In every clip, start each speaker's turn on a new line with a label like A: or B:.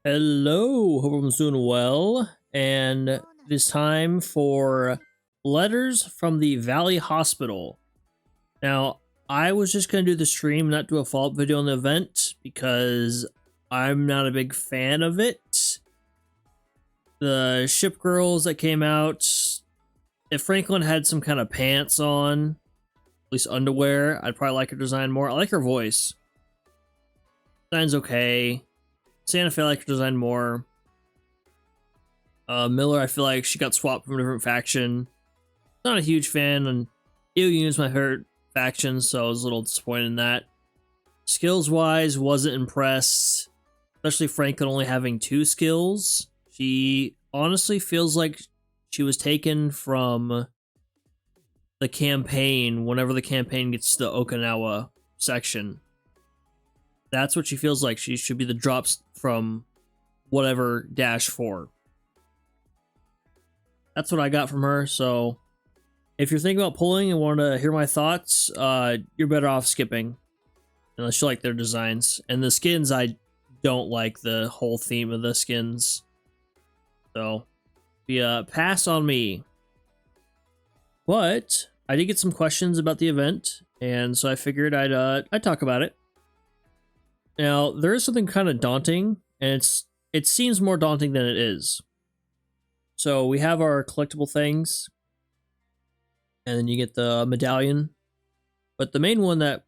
A: Hello, hope everyone's doing well. And it is time for letters from the Valley Hospital. Now, I was just going to do the stream, not do a follow-up video on the event, because I'm not a big fan of it. The ship girls that came out, if Franklin had some kind of pants on, at least underwear, I'd probably like her design more. I like her voice. Design's okay. Santa Fe, I like her design more. Miller, I feel like she got swapped from a different faction. Not a huge fan, and Alien is my favorite faction, so I was a little disappointed in that. Skills-wise, wasn't impressed. Especially Franklin only having 2 skills. She honestly feels like she was taken from the campaign whenever the campaign gets to the Okinawa section. That's what she feels like. She should be the drops from whatever -4. That's what I got from her. So if you're thinking about pulling and want to hear my thoughts, you're better off skipping. Unless you like their designs. And the skins, I don't like the whole theme of the skins. So pass on me. But I did get some questions about the event, and so I figured I'd talk about it. Now, there is something kind of daunting, and it seems more daunting than it is. So we have our collectible things, and then you get the medallion. But the main one that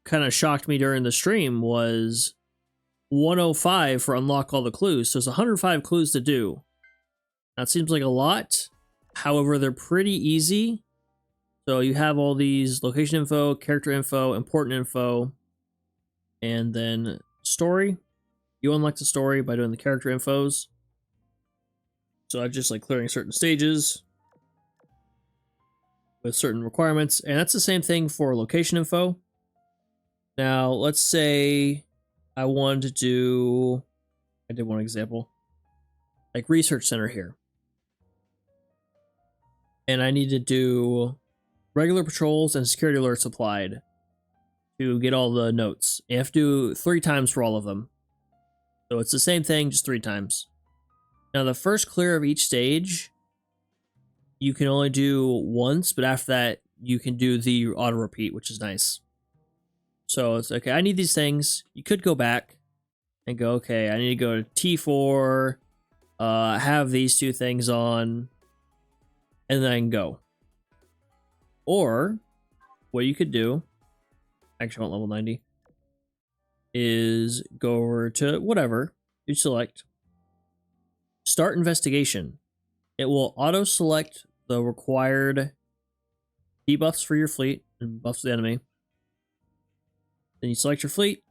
A: kind of shocked me during the stream was 105 for unlock all the clues. So it's 105 clues to do. That seems like a lot. However, they're pretty easy. So you have all these location info, character info, important info, and then story. You unlock the story by doing the character infos. So I'm just like clearing certain stages with certain requirements. And that's the same thing for location info. Now, let's say I wanted to do, I did one example, like research center here. And I need to do regular patrols and security alerts applied to get all the notes. You have to do 3 times for all of them. So it's the same thing, just 3 times. Now the first clear of each stage, you can only do once, but after that, you can do the auto repeat, which is nice. So it's okay, I need these things. You could go back and go, okay, I need to go to T4, have these 2 things on, and then I can go. Or what you could do, actually I want level 90, is go over to whatever you select. Start investigation. It will auto select the required debuffs for your fleet and buffs the enemy. Then you select your fleet.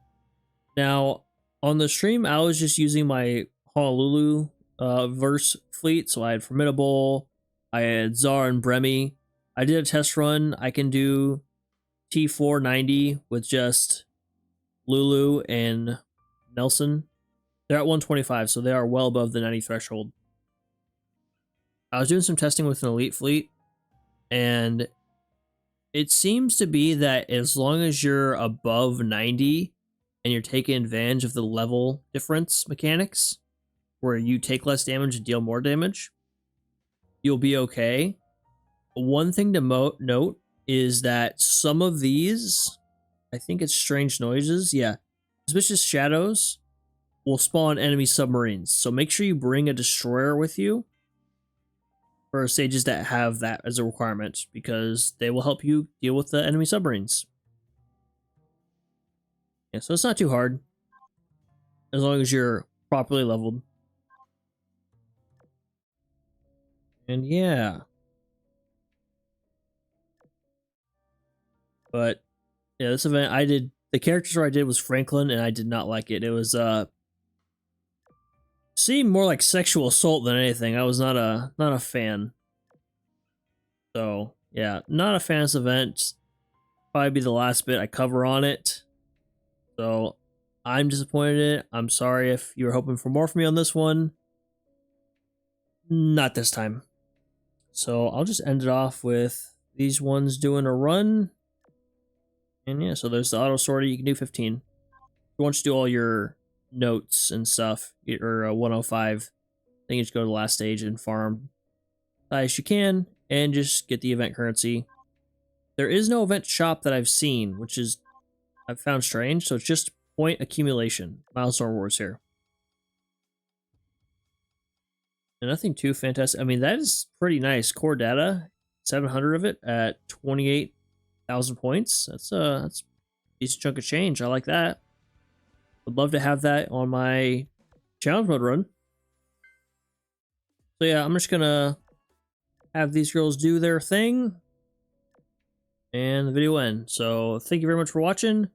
A: Now on the stream, I was just using my Honolulu verse fleet, so I had Formidable, I had Czar and Bremy. I did a test run. I can do T490 with just Lulu and Nelson. They're at 125, so they are well above the 90 threshold. I was doing some testing with an elite fleet, and it seems to be that as long as you're above 90 and you're taking advantage of the level difference mechanics, where you take less damage and deal more damage, you'll be okay. One thing to note is that some of these, I think it's strange noises, yeah, suspicious shadows will spawn enemy submarines. So make sure you bring a destroyer with you for stages that have that as a requirement, because they will help you deal with the enemy submarines. Yeah, so it's not too hard as long as you're properly leveled. And yeah. But yeah, this event I did, the character I did was Franklin, and I did not like it. It was seemed more like sexual assault than anything. I was not a fan. So yeah, not a fan of this event. Probably be the last bit I cover on it. So I'm disappointed in it. I'm sorry if you were hoping for more from me on this one. Not this time. So I'll just end it off with these ones doing a run. And yeah, so there's the auto sortie. You can do 15. You want to do all your notes and stuff, or 105. I think you just go to the last stage and farm as you can, and just get the event currency. There is no event shop that I've seen, which is I've found strange. So it's just point accumulation, milestone rewards here, and nothing too fantastic. I mean, that is pretty nice. Core data, 700 of it at 28,000 points. That's a decent chunk of change. I like that. Would love to have that on my challenge mode run. So yeah, I'm just gonna have these girls do their thing, and the video end. So thank you very much for watching.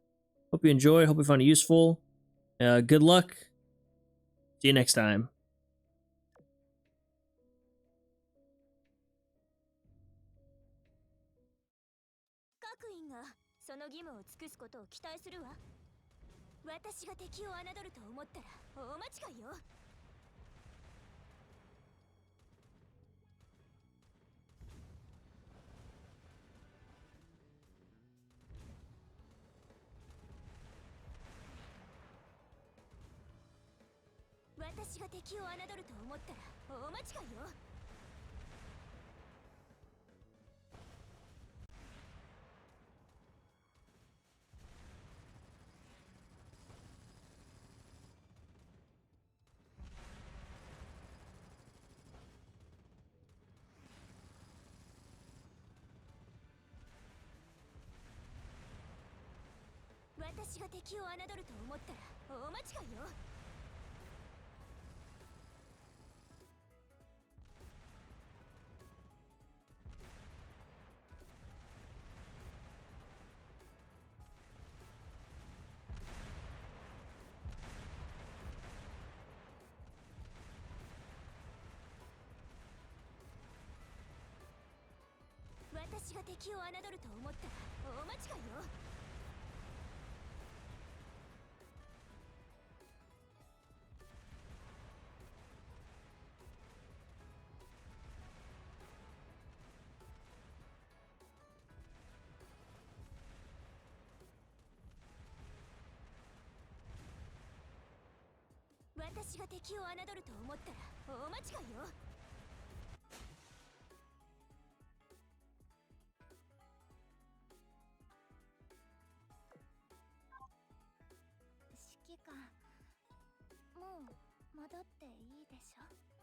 A: Hope you enjoyed. Hope you found it useful. Good luck. See you next time.
B: 各員がその義務を尽くすことを期待するわ。私が敵を侮ると思ったら大間違いよ。私が敵を侮ると思ったら大間違いよ。私が敵を侮ると思ったら大間違いよ。私が敵を侮ると思ったら大間違いよ。私が敵を侮ると思ったら大間違いよ。指揮官、もう戻っていいでしょ。